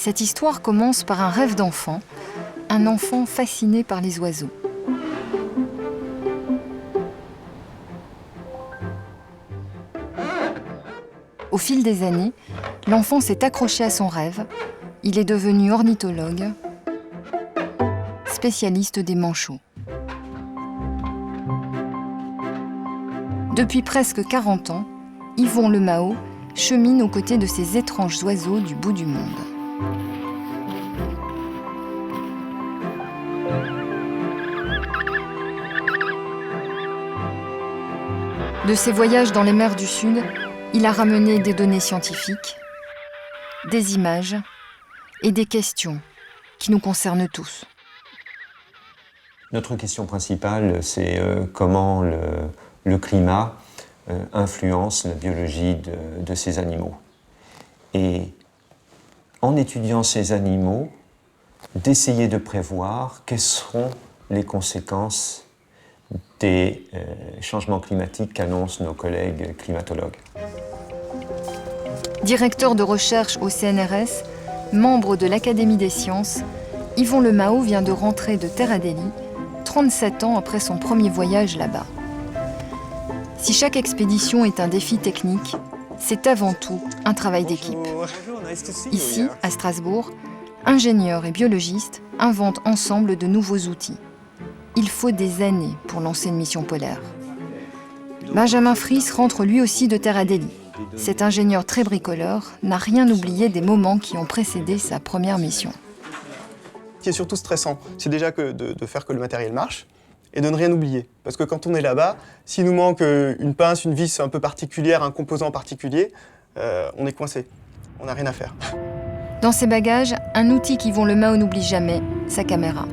Cette histoire commence par un rêve d'enfant, un enfant fasciné par les oiseaux. Au fil des années, l'enfant s'est accroché à son rêve. Il est devenu ornithologue, spécialiste des manchots. Depuis presque 40 ans, Yvon Lemao chemine aux côtés de ces étranges oiseaux du bout du monde. De ses voyages dans les mers du Sud, il a ramené des données scientifiques, des images et des questions qui nous concernent tous. Notre question principale, c'est comment le climat influence la biologie de ces animaux. Et en étudiant ces animaux, d'essayer de prévoir quelles seront les conséquences des changements climatiques qu'annoncent nos collègues climatologues. Directeur de recherche au CNRS, membre de l'Académie des sciences, Yvon Lemao vient de rentrer de Terre Adélie, 37 ans après son premier voyage là-bas. Si chaque expédition est un défi technique, c'est avant tout un travail d'équipe. Ici, à Strasbourg, ingénieurs et biologistes inventent ensemble de nouveaux outils. Il faut des années pour lancer une mission polaire. Benjamin Fries rentre lui aussi de Terre Adélie. Cet ingénieur très bricoleur n'a rien oublié des moments qui ont précédé sa première mission. Ce qui est surtout stressant, c'est déjà de faire que le matériel marche et de ne rien oublier. Parce que quand on est là-bas, s'il nous manque une pince, une vis un peu particulière, un composant particulier, on est coincé. On n'a rien à faire. Dans ses bagages, un outil qu'Yvon Lemao n'oublie jamais, sa caméra.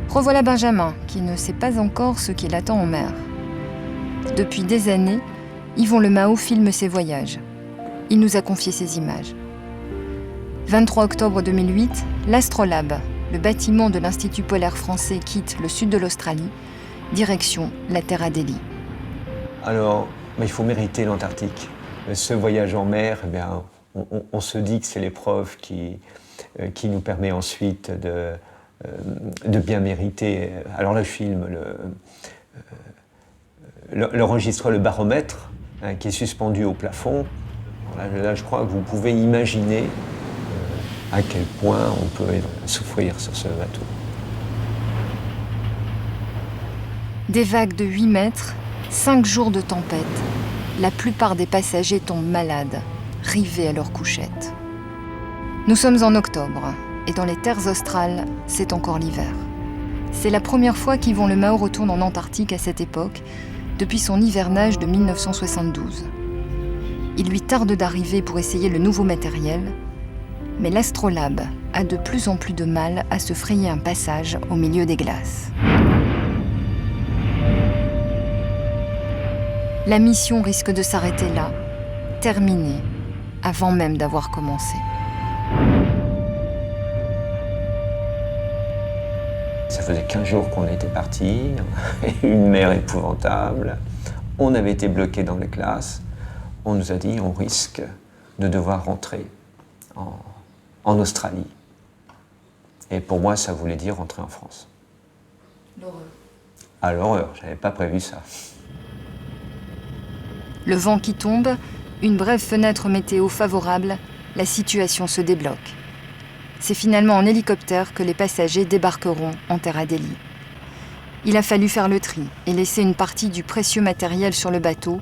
Revoilà Benjamin, qui ne sait pas encore ce qui l'attend en mer. Depuis des années, Yvon Lemao filme ses voyages. Il nous a confié ses images. 23 octobre 2008, l'Astrolabe, le bâtiment de l'Institut polaire français, quitte le sud de l'Australie, direction la Terre Adélie. Alors, il faut mériter l'Antarctique. Ce voyage en mer, eh bien, on se dit que c'est l'épreuve qui nous permet ensuite de bien mériter. Alors là, je filme le registre, le baromètre, qui est suspendu au plafond. Là, je crois que vous pouvez imaginer à quel point on peut souffrir sur ce bateau. Des vagues de 8 mètres, 5 jours de tempête. La plupart des passagers tombent malades, rivés à leur couchette. Nous sommes en octobre, et dans les terres australes, c'est encore l'hiver. C'est la première fois qu'Yvon Lemao retourne en Antarctique à cette époque, depuis son hivernage de 1972. Il lui tarde d'arriver pour essayer le nouveau matériel, mais l'Astrolabe a de plus en plus de mal à se frayer un passage au milieu des glaces. La mission risque de s'arrêter là, terminée, avant même d'avoir commencé. Ça faisait 15 jours qu'on était partis, une mer épouvantable. On avait été bloqués dans les classes. On nous a dit on risque de devoir rentrer en Australie. Et pour moi, ça voulait dire rentrer en France. L'horreur. À l'horreur, j'avais pas prévu ça. Le vent qui tombe, une brève fenêtre météo favorable, la situation se débloque. C'est finalement en hélicoptère que les passagers débarqueront en Terre Adélie. Il a fallu faire le tri et laisser une partie du précieux matériel sur le bateau,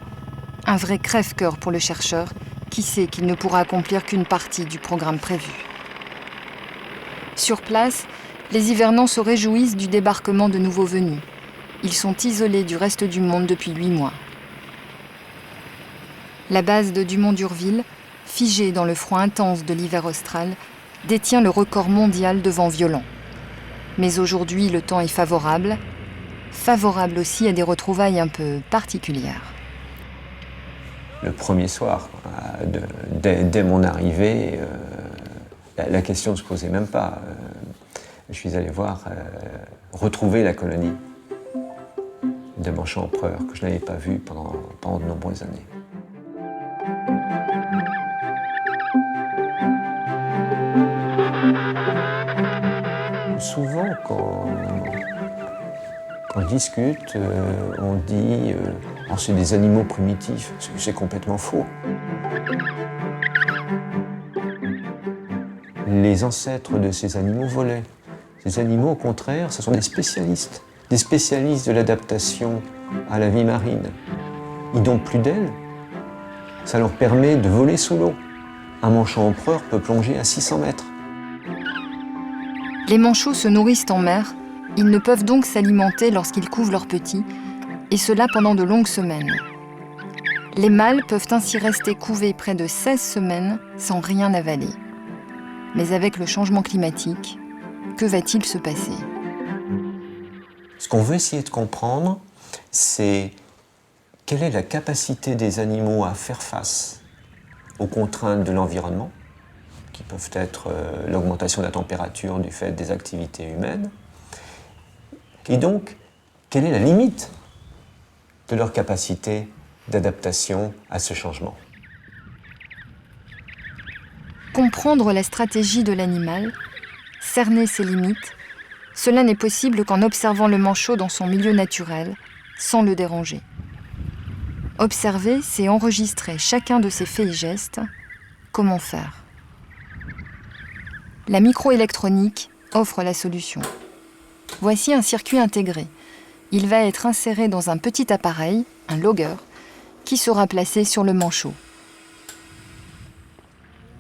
un vrai crève-cœur pour le chercheur qui sait qu'il ne pourra accomplir qu'une partie du programme prévu. Sur place, les hivernants se réjouissent du débarquement de nouveaux venus. Ils sont isolés du reste du monde depuis 8 mois. La base de Dumont-d'Urville, figée dans le froid intense de l'hiver austral, détient le record mondial de vent violent. Mais aujourd'hui, le temps est favorable aussi à des retrouvailles un peu particulières. Le premier soir, dès mon arrivée, la question ne se posait même pas. Je suis allé retrouver la colonie de manchots empereurs que je n'avais pas vue pendant de nombreuses années. quand on discute, on dit oh, c'est des animaux primitifs. C'est complètement faux. Les ancêtres de ces animaux volaient. Ces animaux, au contraire, ce sont des spécialistes de l'adaptation à la vie marine. Ils n'ont plus d'ailes. Ça leur permet de voler sous l'eau. Un manchot empereur peut plonger à 600 mètres. Les manchots se nourrissent en mer. Ils ne peuvent donc s'alimenter lorsqu'ils couvent leurs petits, et cela pendant de longues semaines. Les mâles peuvent ainsi rester couvés près de 16 semaines sans rien avaler. Mais avec le changement climatique, que va-t-il se passer ? Ce qu'on veut essayer de comprendre, c'est quelle est la capacité des animaux à faire face aux contraintes de l'environnement, qui peuvent être l'augmentation de la température du fait des activités humaines, et donc quelle est la limite de leur capacité d'adaptation à ce changement. Comprendre la stratégie de l'animal, cerner ses limites, cela n'est possible qu'en observant le manchot dans son milieu naturel, sans le déranger. Observer, c'est enregistrer chacun de ses faits et gestes. Comment faire ? La microélectronique offre la solution. Voici un circuit intégré. Il va être inséré dans un petit appareil, un logger, qui sera placé sur le manchot.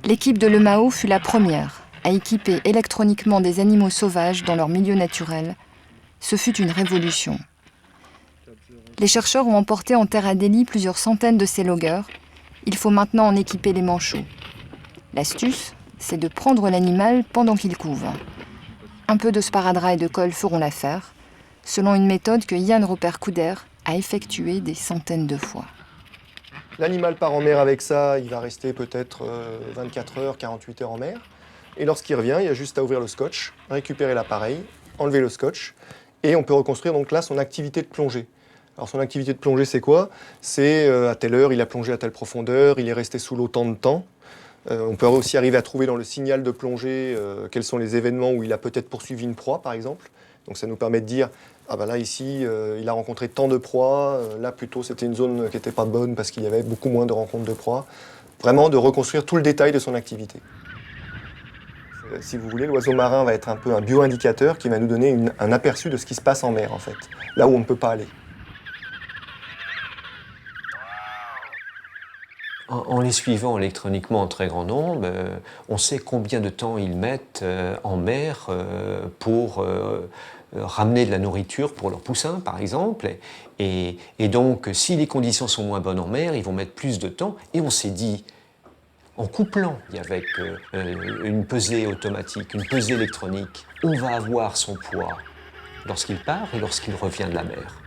L'équipe de Lemao fut la première à équiper électroniquement des animaux sauvages dans leur milieu naturel. Ce fut une révolution. Les chercheurs ont emporté en Terre Adélie plusieurs centaines de ces loggers. Il faut maintenant en équiper les manchots. L'astuce, c'est de prendre l'animal pendant qu'il couve. Un peu de sparadrap et de colle feront l'affaire, selon une méthode que Jan Rupert Couder a effectuée des centaines de fois. L'animal part en mer avec ça, il va rester peut-être 24 heures, 48 heures en mer. Et lorsqu'il revient, il y a juste à ouvrir le scotch, récupérer l'appareil, enlever le scotch, et on peut reconstruire donc là son activité de plongée. Alors son activité de plongée, c'est quoi ? C'est à telle heure, il a plongé à telle profondeur, il est resté sous l'eau tant de temps. On peut aussi arriver à trouver dans le signal de plongée quels sont les événements où il a peut-être poursuivi une proie, par exemple. Donc ça nous permet de dire, ah ben là ici, il a rencontré tant de proies, là plutôt c'était une zone qui n'était pas bonne parce qu'il y avait beaucoup moins de rencontres de proies. Vraiment de reconstruire tout le détail de son activité. Si vous voulez, l'oiseau marin va être un peu un bio-indicateur qui va nous donner un aperçu de ce qui se passe en mer, en fait, là où on ne peut pas aller. En les suivant électroniquement en très grand nombre, on sait combien de temps ils mettent en mer pour ramener de la nourriture pour leurs poussins, par exemple. Et donc, si les conditions sont moins bonnes en mer, ils vont mettre plus de temps. Et on s'est dit, en couplant avec une pesée automatique, une pesée électronique, on va avoir son poids lorsqu'il part et lorsqu'il revient de la mer.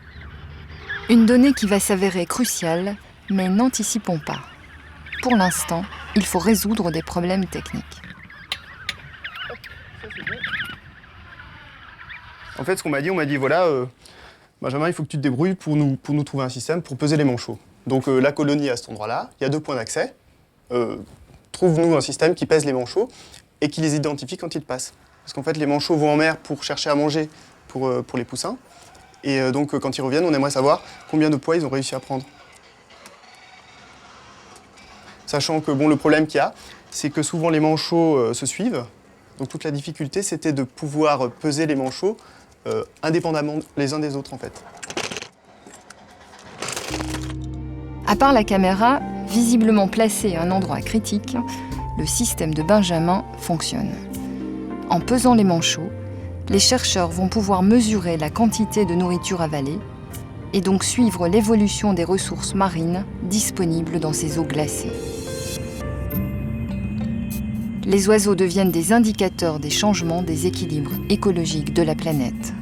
Une donnée qui va s'avérer cruciale, mais n'anticipons pas. Pour l'instant, il faut résoudre des problèmes techniques. En fait, ce qu'on m'a dit voilà, Benjamin, il faut que tu te débrouilles pour nous trouver un système pour peser les manchots. Donc la colonie à cet endroit-là, il y a 2 points d'accès. Trouve-nous un système qui pèse les manchots et qui les identifie quand ils passent. Parce qu'en fait, les manchots vont en mer pour chercher à manger pour les poussins. Et donc, quand ils reviennent, on aimerait savoir combien de poids ils ont réussi à prendre. Sachant que le problème qu'il y a, c'est que souvent les manchots se suivent. Donc toute la difficulté, c'était de pouvoir peser les manchots indépendamment les uns des autres, en fait. À part la caméra, visiblement placée à un endroit critique, le système de Benjamin fonctionne. En pesant les manchots, les chercheurs vont pouvoir mesurer la quantité de nourriture avalée et donc suivre l'évolution des ressources marines disponibles dans ces eaux glacées. Les oiseaux deviennent des indicateurs des changements des équilibres écologiques de la planète.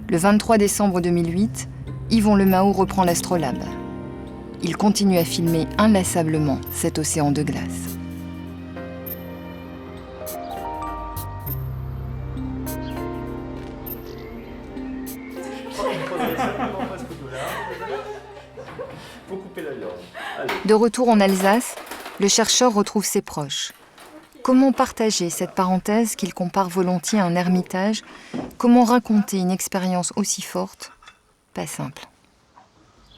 Le 23 décembre 2008, Yvon Lemao reprend l'Astrolabe. Il continue à filmer inlassablement cet océan de glace. De retour en Alsace, le chercheur retrouve ses proches. Comment partager cette parenthèse qu'il compare volontiers à un ermitage? Comment raconter une expérience aussi forte? Pas simple.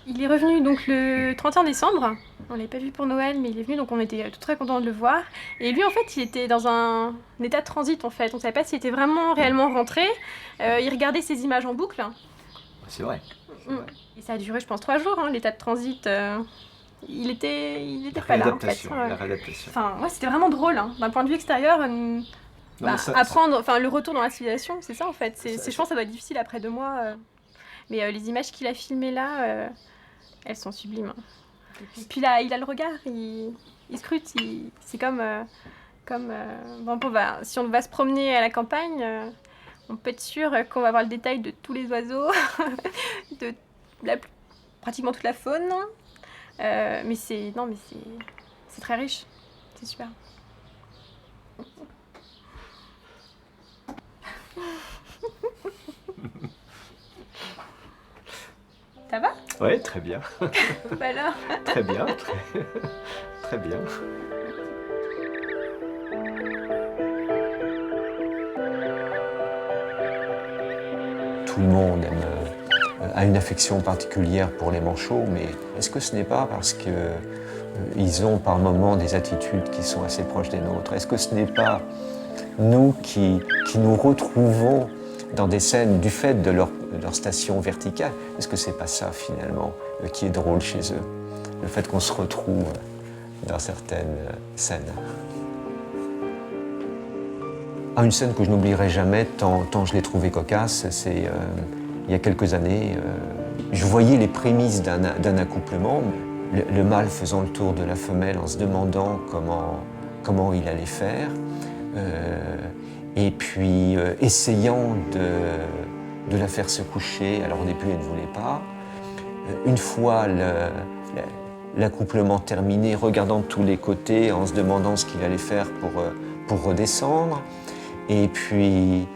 Il est revenu donc le 31 décembre. On ne l'avait pas vu pour Noël, mais il est venu, donc on était très contents de le voir. Et lui, en fait, il était dans un état de transit, en fait. On ne savait pas s'il était vraiment réellement rentré. Il regardait ses images en boucle. C'est vrai. Et ça a duré, je pense, 3 jours, hein, l'état de transit. Il était pas là, en fait. La réadaptation. Enfin, ouais, c'était vraiment drôle, hein. D'un point de vue extérieur. Apprendre, enfin, le retour dans la civilisation, c'est ça, en fait. Je pense que ça doit être difficile après 2 mois. Mais les images qu'il a filmées là, elles sont sublimes. Puis là, il a le regard, il scrute, c'est comme si on va se promener à la campagne, on peut être sûr qu'on va avoir le détail de tous les oiseaux, de pratiquement toute la faune. Mais c'est très riche, c'est super. Ça va? Oui, très bien. Bah alors? Très bien, très bien. Tout le monde a une affection particulière pour les manchots, mais est-ce que ce n'est pas parce qu'ils ont par moments des attitudes qui sont assez proches des nôtres? Est-ce que ce n'est pas nous qui nous retrouvons dans des scènes du fait de leur station verticale? Est-ce que c'est pas ça finalement qui est drôle chez eux? Le fait qu'on se retrouve dans certaines scènes. Une scène que je n'oublierai jamais, tant je l'ai trouvée cocasse, c'est il y a quelques années, je voyais les prémices d'un accouplement, le mâle faisant le tour de la femelle en se demandant comment il allait faire. Et puis essayant de la faire se coucher. Alors au début, elle ne voulait pas. Une fois l'accouplement terminé, regardant de tous les côtés, en se demandant ce qu'il allait faire pour redescendre. Et puis,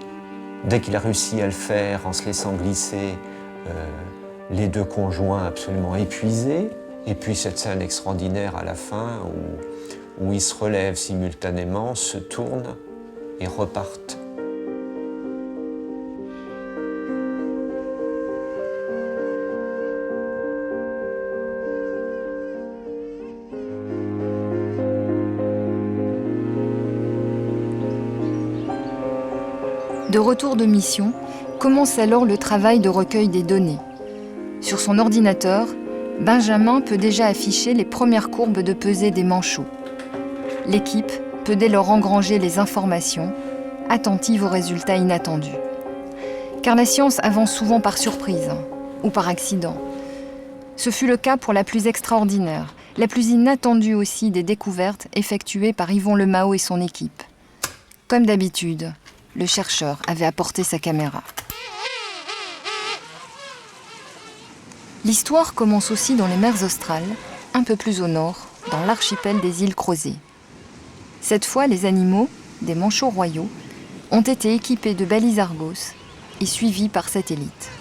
dès qu'il a réussi à le faire, en se laissant glisser, les 2 conjoints absolument épuisés. Et puis cette scène extraordinaire à la fin où ils se relèvent simultanément, se tournent et repartent. De retour de mission, commence alors le travail de recueil des données. Sur son ordinateur, Benjamin peut déjà afficher les premières courbes de pesée des manchots. L'équipe peut dès lors engranger les informations, attentive aux résultats inattendus. Car la science avance souvent par surprise ou par accident. Ce fut le cas pour la plus extraordinaire, la plus inattendue aussi des découvertes effectuées par Yvon Lemao et son équipe. Comme d'habitude, le chercheur avait apporté sa caméra. L'histoire commence aussi dans les mers australes, un peu plus au nord, dans l'archipel des îles Crozet. Cette fois, les animaux, des manchots royaux, ont été équipés de balises Argos et suivis par satellite.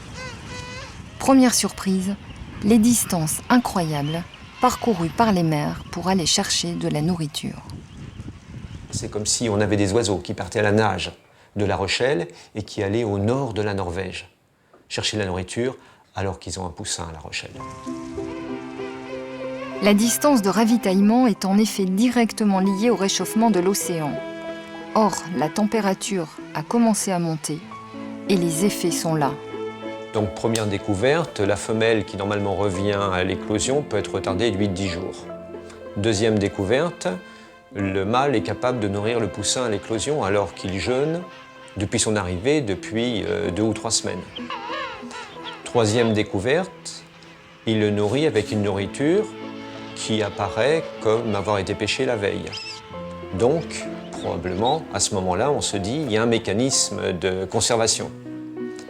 Première surprise, les distances incroyables parcourues par les mers pour aller chercher de la nourriture. C'est comme si on avait des oiseaux qui partaient à la nage de La Rochelle et qui allaient au nord de la Norvège chercher de la nourriture alors qu'ils ont un poussin à La Rochelle. La distance de ravitaillement est en effet directement liée au réchauffement de l'océan. Or, la température a commencé à monter et les effets sont là. Donc première découverte, la femelle qui normalement revient à l'éclosion peut être retardée de 8-10 jours. Deuxième découverte, le mâle est capable de nourrir le poussin à l'éclosion alors qu'il jeûne depuis son arrivée, depuis 2 ou 3 semaines. Troisième découverte, il le nourrit avec une nourriture qui apparaît comme avoir été pêchée la veille. Donc, probablement, à ce moment-là, on se dit il y a un mécanisme de conservation.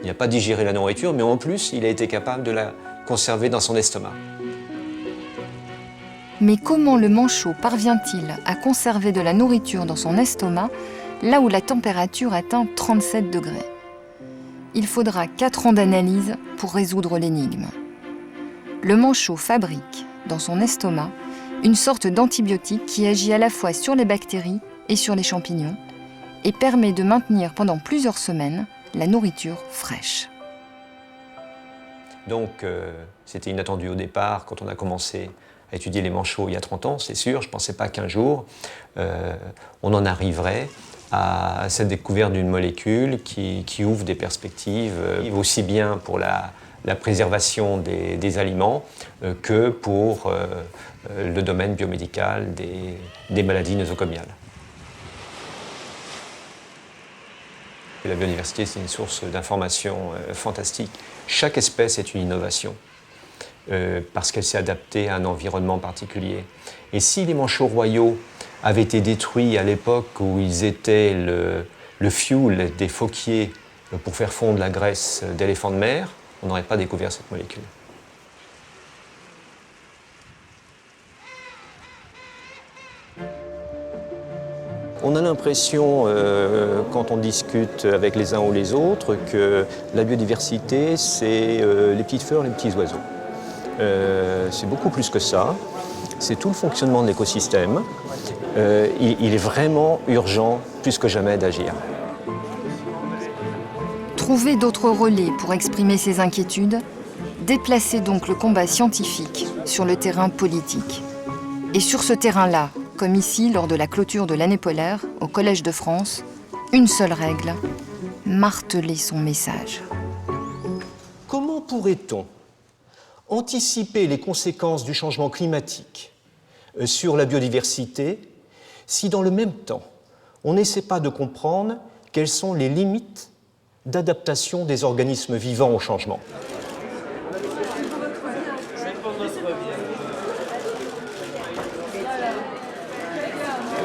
Il n'a pas digéré la nourriture, mais en plus, il a été capable de la conserver dans son estomac. Mais comment le manchot parvient-il à conserver de la nourriture dans son estomac là où la température atteint 37 degrés? Il faudra 4 ans d'analyse pour résoudre l'énigme. Le manchot fabrique, dans son estomac, une sorte d'antibiotique qui agit à la fois sur les bactéries et sur les champignons et permet de maintenir pendant plusieurs semaines la nourriture fraîche. Donc, c'était inattendu au départ quand on a commencé à étudier les manchots il y a 30 ans, c'est sûr. Je ne pensais pas qu'un jour, on en arriverait à cette découverte d'une molécule qui ouvre des perspectives aussi bien pour la préservation des aliments que pour le domaine biomédical des maladies nosocomiales. La biodiversité, c'est une source d'information fantastique. Chaque espèce est une innovation parce qu'elle s'est adaptée à un environnement particulier. Et si les manchots royaux avaient été détruits à l'époque où ils étaient le fuel des phoquiers pour faire fondre la graisse d'éléphants de mer, on n'aurait pas découvert cette molécule. On a l'impression, quand on discute avec les uns ou les autres, que la biodiversité, c'est les petites fleurs, les petits oiseaux. C'est beaucoup plus que ça. C'est tout le fonctionnement de l'écosystème. Il est vraiment urgent, plus que jamais, d'agir. Trouver d'autres relais pour exprimer ses inquiétudes, déplacer donc le combat scientifique sur le terrain politique. Et sur ce terrain-là, comme ici lors de la clôture de l'année polaire au Collège de France, une seule règle, marteler son message. Comment pourrait-on anticiper les conséquences du changement climatique sur la biodiversité si dans le même temps, on n'essaie pas de comprendre quelles sont les limites d'adaptation des organismes vivants au changement?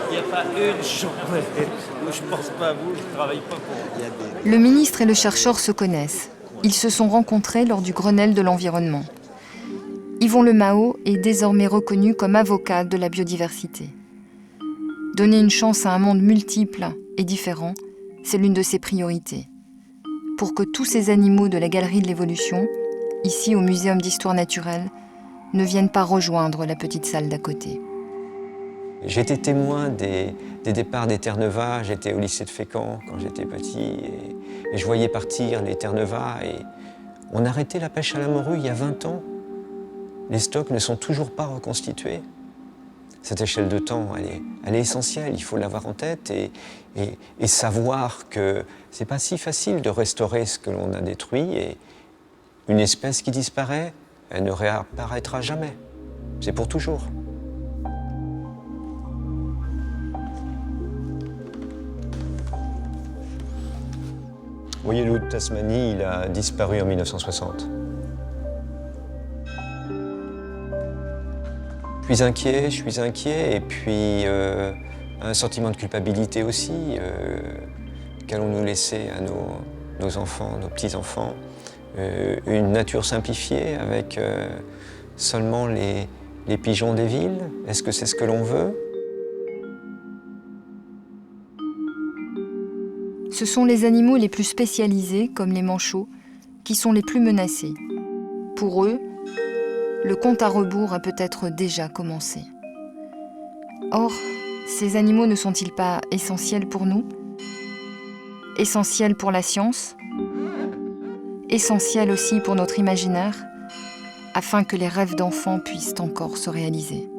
Il n'y a pas une journée où je ne pense pas à vous, je ne travaille pas pour vous. Le ministre et le chercheur se connaissent. Ils se sont rencontrés lors du Grenelle de l'environnement. Yvon Lemao est désormais reconnu comme avocat de la biodiversité. Donner une chance à un monde multiple et différent, c'est l'une de ses priorités. Pour que tous ces animaux de la Galerie de l'Évolution, ici au Muséum d'Histoire Naturelle, ne viennent pas rejoindre la petite salle d'à côté. J'ai été témoin des départs des Terre-Neuvas. J'étais au lycée de Fécamp quand j'étais petit et je voyais partir les Terre-Neuvas. Et on a arrêté la pêche à la morue il y a 20 ans. Les stocks ne sont toujours pas reconstitués. Cette échelle de temps, elle est essentielle, il faut l'avoir en tête et savoir que c'est pas si facile de restaurer ce que l'on a détruit. Et une espèce qui disparaît, elle ne réapparaîtra jamais. C'est pour toujours. Vous voyez, le loup de Tasmanie, il a disparu en 1960. Je suis inquiet, et puis un sentiment de culpabilité aussi. Qu'allons-nous laisser à nos enfants, nos petits-enfants? Une nature simplifiée avec seulement les pigeons des villes? Est-ce que c'est ce que l'on veut? Ce sont les animaux les plus spécialisés, comme les manchots, qui sont les plus menacés. Pour eux, le compte à rebours a peut-être déjà commencé. Or, ces animaux ne sont-ils pas essentiels pour nous? Essentiels pour la science? Essentiels aussi pour notre imaginaire, afin que les rêves d'enfants puissent encore se réaliser.